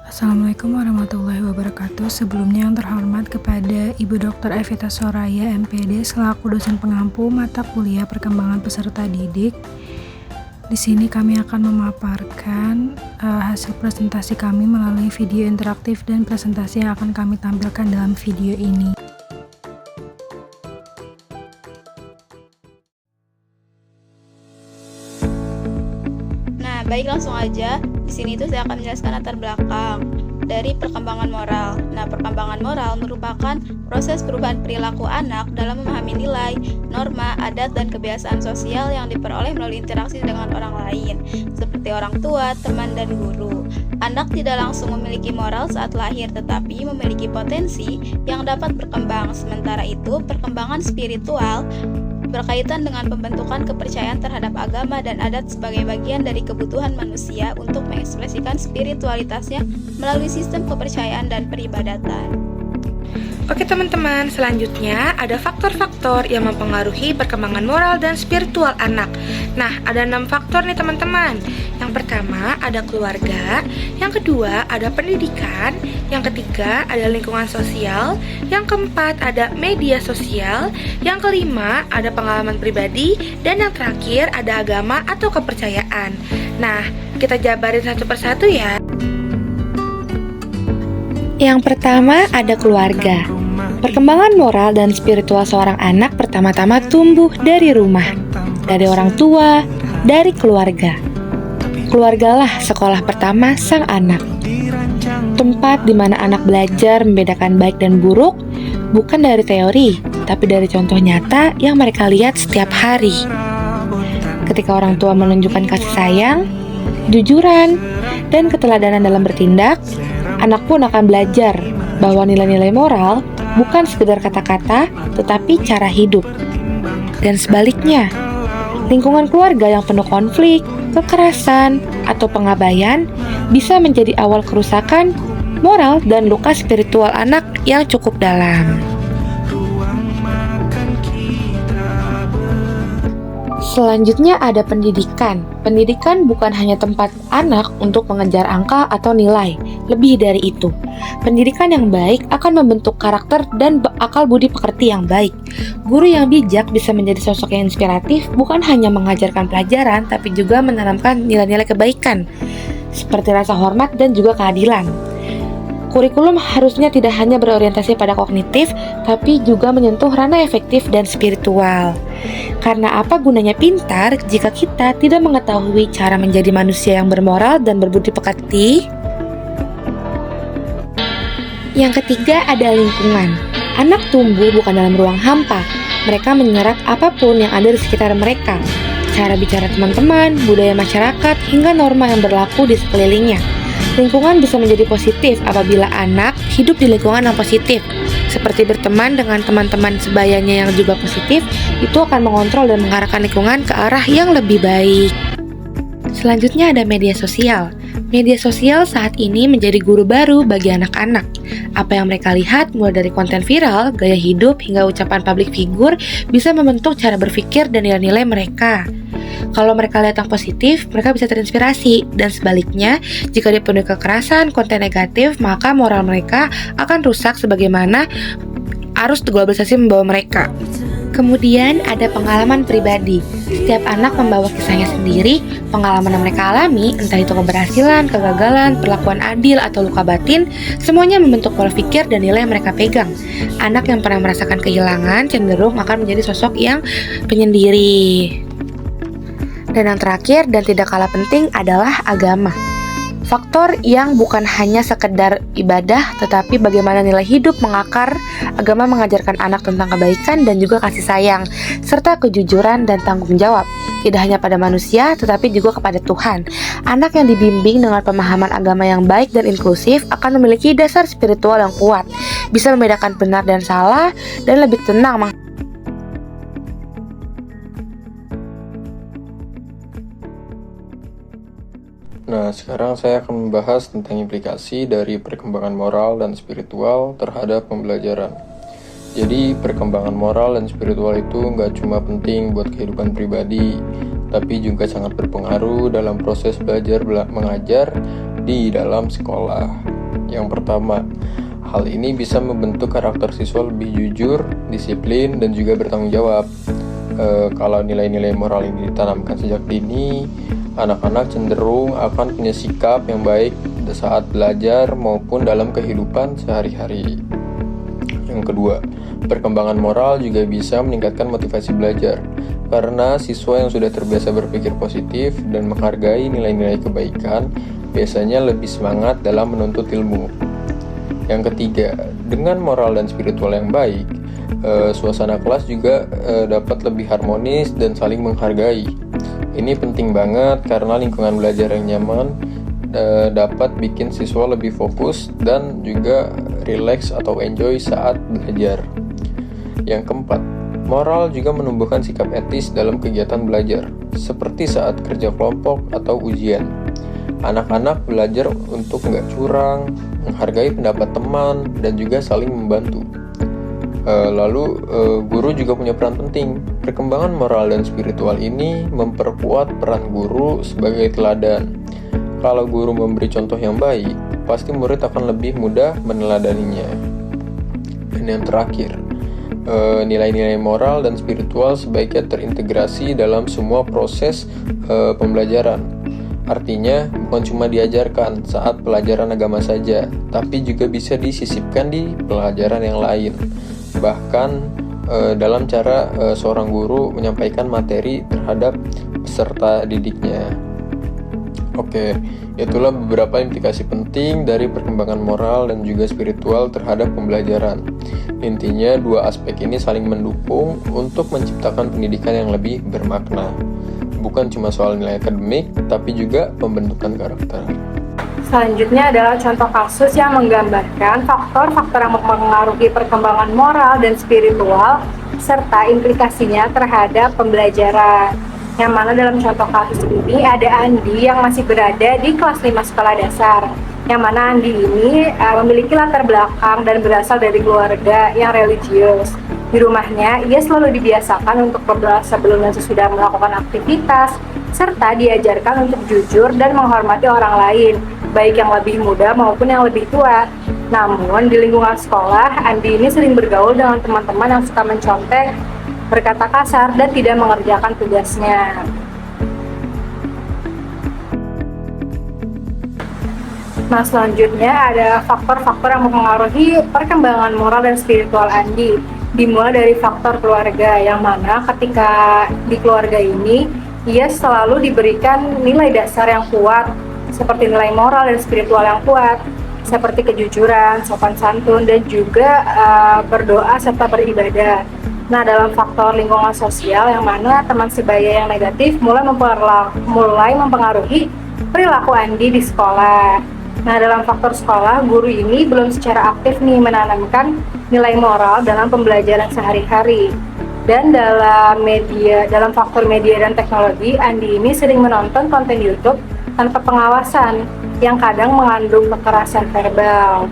Assalamualaikum warahmatullahi wabarakatuh. Sebelumnya yang terhormat kepada Ibu Dr. Evita Soraya, MPD, selaku dosen pengampu mata kuliah perkembangan peserta didik. Di sini kami akan memaparkan hasil presentasi kami melalui video interaktif dan presentasi yang akan kami tampilkan dalam video ini. Nah, baik, langsung aja. Di sini tuh saya akan menjelaskan latar belakang dari perkembangan moral. Nah, perkembangan moral merupakan proses perubahan perilaku anak dalam memahami nilai, norma, adat, dan kebiasaan sosial yang diperoleh melalui interaksi dengan orang lain, seperti orang tua, teman, dan guru. Anak tidak langsung memiliki moral saat lahir, tetapi memiliki potensi yang dapat berkembang. Sementara itu, perkembangan spiritual berkaitan dengan pembentukan kepercayaan terhadap agama dan adat sebagai bagian dari kebutuhan manusia untuk mengekspresikan spiritualitasnya melalui sistem kepercayaan dan peribadatan. Oke teman-teman, selanjutnya ada faktor-faktor yang mempengaruhi perkembangan moral dan spiritual anak. Nah, ada 6 faktor nih teman-teman. Yang pertama ada keluarga, yang kedua ada pendidikan, yang ketiga ada lingkungan sosial, yang keempat ada media sosial, yang kelima ada pengalaman pribadi, dan yang terakhir ada agama atau kepercayaan. Nah, kita jabarin satu persatu ya. Yang pertama ada keluarga. Perkembangan moral dan spiritual seorang anak pertama-tama tumbuh dari rumah, dari orang tua, dari keluarga. Keluargalah sekolah pertama sang anak. Tempat di mana anak belajar membedakan baik dan buruk, bukan dari teori, tapi dari contoh nyata yang mereka lihat setiap hari. Ketika orang tua menunjukkan kasih sayang, kejujuran, dan keteladanan dalam bertindak, anak pun akan belajar bahwa nilai-nilai moral bukan sekedar kata-kata, tetapi cara hidup. Dan sebaliknya, lingkungan keluarga yang penuh konflik, kekerasan, atau pengabaian bisa menjadi awal kerusakan moral dan luka spiritual anak yang cukup dalam. Selanjutnya ada pendidikan. Pendidikan bukan hanya tempat anak untuk mengejar angka atau nilai, lebih dari itu. Pendidikan yang baik akan membentuk karakter dan akal budi pekerti yang baik. Guru yang bijak bisa menjadi sosok yang inspiratif, bukan hanya mengajarkan pelajaran, tapi juga menanamkan nilai-nilai kebaikan, seperti rasa hormat dan juga keadilan. Kurikulum harusnya tidak hanya berorientasi pada kognitif, tapi juga menyentuh ranah efektif dan spiritual. Karena apa gunanya pintar jika kita tidak mengetahui cara menjadi manusia yang bermoral dan berbudi pekerti? Yang ketiga ada lingkungan. Anak tumbuh bukan dalam ruang hampa. Mereka menyerap apapun yang ada di sekitar mereka. Cara bicara teman-teman, budaya masyarakat, hingga norma yang berlaku di sekelilingnya. Lingkungan bisa menjadi positif apabila anak hidup di lingkungan yang positif, seperti berteman dengan teman-teman sebayanya yang juga positif. Itu akan mengontrol dan mengarahkan lingkungan ke arah yang lebih baik. Selanjutnya ada media sosial. Media sosial saat ini menjadi guru baru bagi anak-anak. Apa yang mereka lihat, mulai dari konten viral, gaya hidup, hingga ucapan public figure, bisa membentuk cara berpikir dan nilai-nilai mereka. Kalau mereka lihat yang positif, mereka bisa terinspirasi. Dan sebaliknya, jika dipenuhi kekerasan, konten negatif, maka moral mereka akan rusak sebagaimana arus globalisasi membawa mereka. Kemudian ada pengalaman pribadi. Setiap anak membawa kisahnya sendiri, pengalaman yang mereka alami, entah itu keberhasilan, kegagalan, perlakuan adil, atau luka batin, semuanya membentuk pola pikir dan nilai yang mereka pegang. Anak yang pernah merasakan kehilangan cenderung akan menjadi sosok yang penyendiri. Dan yang terakhir dan tidak kalah penting adalah agama. Faktor yang bukan hanya sekedar ibadah, tetapi bagaimana nilai hidup mengakar. Agama mengajarkan anak tentang kebaikan dan juga kasih sayang, serta kejujuran dan tanggung jawab, tidak hanya pada manusia, tetapi juga kepada Tuhan. Anak yang dibimbing dengan pemahaman agama yang baik dan inklusif akan memiliki dasar spiritual yang kuat, bisa membedakan benar dan salah, dan lebih tenang. Nah, sekarang saya akan membahas tentang implikasi dari perkembangan moral dan spiritual terhadap pembelajaran. Jadi, perkembangan moral dan spiritual itu nggak cuma penting buat kehidupan pribadi, tapi juga sangat berpengaruh dalam proses belajar mengajar di dalam sekolah. Yang pertama, hal ini bisa membentuk karakter siswa lebih jujur, disiplin, dan juga bertanggung jawab. Kalau nilai-nilai moral ini ditanamkan sejak dini, anak-anak cenderung akan punya sikap yang baik saat belajar maupun dalam kehidupan sehari-hari. Yang kedua, perkembangan moral juga bisa meningkatkan motivasi belajar, karena siswa yang sudah terbiasa berpikir positif dan menghargai nilai-nilai kebaikan biasanya lebih semangat dalam menuntut ilmu. Yang ketiga, dengan moral dan spiritual yang baik, suasana kelas juga dapat lebih harmonis dan saling menghargai. Ini penting banget karena lingkungan belajar yang nyaman dapat bikin siswa lebih fokus dan juga relax atau enjoy saat belajar. Yang keempat, moral juga menumbuhkan sikap etis dalam kegiatan belajar, seperti saat kerja kelompok atau ujian. Anak-anak belajar untuk nggak curang, menghargai pendapat teman, dan juga saling membantu. Lalu, guru juga punya peran penting. Perkembangan moral dan spiritual ini memperkuat peran guru sebagai teladan. Kalau guru memberi contoh yang baik, pasti murid akan lebih mudah meneladaninya. Dan yang terakhir, nilai-nilai moral dan spiritual sebaiknya terintegrasi dalam semua proses pembelajaran. Artinya, bukan cuma diajarkan saat pelajaran agama saja, tapi juga bisa disisipkan di pelajaran yang lain. Bahkan dalam cara seorang guru menyampaikan materi terhadap peserta didiknya. Oke, itulah beberapa implikasi penting dari perkembangan moral dan juga spiritual terhadap pembelajaran. Intinya, dua aspek ini saling mendukung untuk menciptakan pendidikan yang lebih bermakna. Bukan cuma soal nilai akademik, tapi juga pembentukan karakter. Selanjutnya adalah contoh kasus yang menggambarkan faktor-faktor yang mempengaruhi perkembangan moral dan spiritual serta implikasinya terhadap pembelajaran. Yang mana dalam contoh kasus ini ada Andi yang masih berada di kelas 5 sekolah dasar. Yang mana Andi ini memiliki latar belakang dan berasal dari keluarga yang religius. Di rumahnya, ia selalu dibiasakan untuk berdoa sebelum dan sesudah melakukan aktivitas, serta diajarkan untuk jujur dan menghormati orang lain, baik yang lebih muda maupun yang lebih tua. Namun, di lingkungan sekolah, Andi ini sering bergaul dengan teman-teman yang suka mencontek, berkata kasar, dan tidak mengerjakan tugasnya. Nah, selanjutnya ada faktor-faktor yang mempengaruhi perkembangan moral dan spiritual Andi. Dimulai dari faktor keluarga, yang mana ketika di keluarga ini, ia selalu diberikan nilai dasar yang kuat, seperti nilai moral dan spiritual yang kuat, seperti kejujuran, sopan santun, dan juga berdoa serta beribadah. Nah, dalam faktor lingkungan sosial, yang mana teman sebaya yang negatif mulai mempengaruhi perilaku Andi di sekolah. Nah, dalam faktor sekolah, guru ini belum secara aktif menanamkan nilai moral dalam pembelajaran sehari-hari. Dan dalam faktor media dan teknologi, Andi ini sering menonton konten YouTube tanpa pengawasan yang kadang mengandung kekerasan verbal.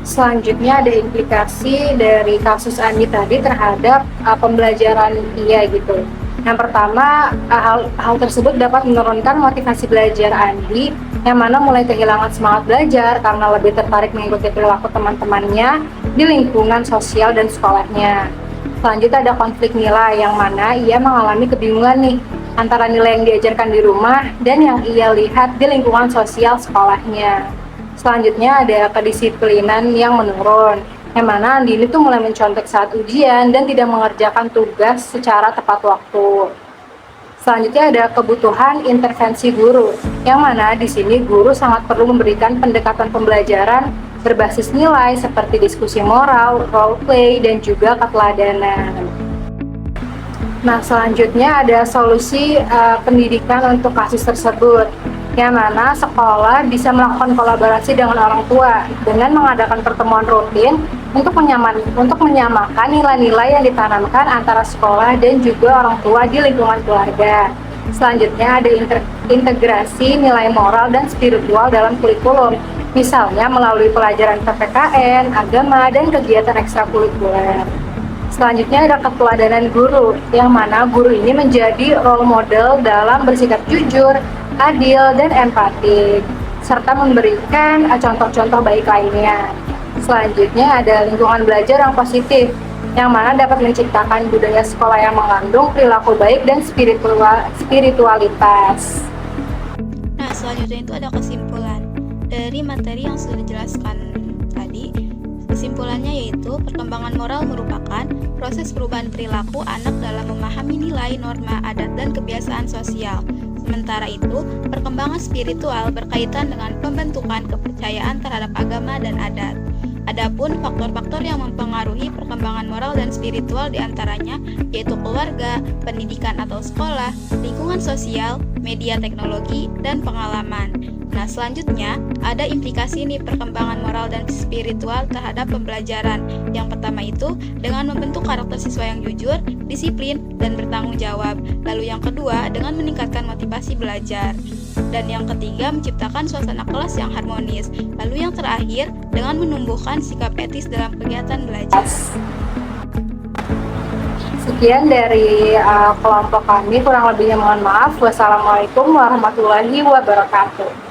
Selanjutnya ada implikasi dari kasus Andi tadi terhadap pembelajaran ia gitu. Yang pertama, hal tersebut dapat menurunkan motivasi belajar Andi, yang mana mulai kehilangan semangat belajar karena lebih tertarik mengikuti perilaku teman-temannya di lingkungan sosial dan sekolahnya. Selanjutnya ada konflik nilai, yang mana ia mengalami kebingungan antara nilai yang diajarkan di rumah dan yang ia lihat di lingkungan sosial sekolahnya. Selanjutnya ada kedisiplinan yang menurun, yang mana Andi ini mulai mencontek saat ujian dan tidak mengerjakan tugas secara tepat waktu. Selanjutnya ada kebutuhan intervensi guru, yang mana di sini guru sangat perlu memberikan pendekatan pembelajaran berbasis nilai seperti diskusi moral, role play, dan juga keteladanan. Nah, selanjutnya ada solusi pendidikan untuk kasus tersebut, yang mana sekolah bisa melakukan kolaborasi dengan orang tua dengan mengadakan pertemuan rutin untuk menyamakan nilai-nilai yang ditanamkan antara sekolah dan juga orang tua di lingkungan keluarga. Selanjutnya ada integrasi nilai moral dan spiritual dalam kurikulum, misalnya melalui pelajaran PPKN, agama, dan kegiatan ekstrakurikuler. Selanjutnya ada keteladanan guru, yang mana guru ini menjadi role model dalam bersikap jujur, adil, dan empatik. serta memberikan contoh-contoh baik lainnya. Selanjutnya ada lingkungan belajar yang positif, yang mana dapat menciptakan budaya sekolah yang mengandung perilaku baik dan spiritualitas. Nah, selanjutnya itu ada kesimpulan. Dari materi yang sudah dijelaskan tadi, kesimpulannya yaitu perkembangan moral merupakan proses perubahan perilaku anak dalam memahami nilai, norma, adat, dan kebiasaan sosial. Sementara itu, perkembangan spiritual berkaitan dengan pembentukan kepercayaan terhadap agama dan adat. Adapun faktor-faktor yang mempengaruhi perkembangan moral dan spiritual diantaranya yaitu keluarga, pendidikan atau sekolah, lingkungan sosial, media teknologi, dan pengalaman. Nah, selanjutnya ada implikasi nih perkembangan moral dan spiritual terhadap pembelajaran. Yang pertama itu dengan membentuk karakter siswa yang jujur, disiplin, dan bertanggung jawab. Lalu yang kedua dengan meningkatkan motivasi belajar. Dan yang ketiga menciptakan suasana kelas yang harmonis. Lalu yang terakhir dengan menumbuhkan sikap etis dalam kegiatan belajar. Sekian dari kelompok kami, kurang lebihnya mohon maaf. Wassalamualaikum warahmatullahi wabarakatuh.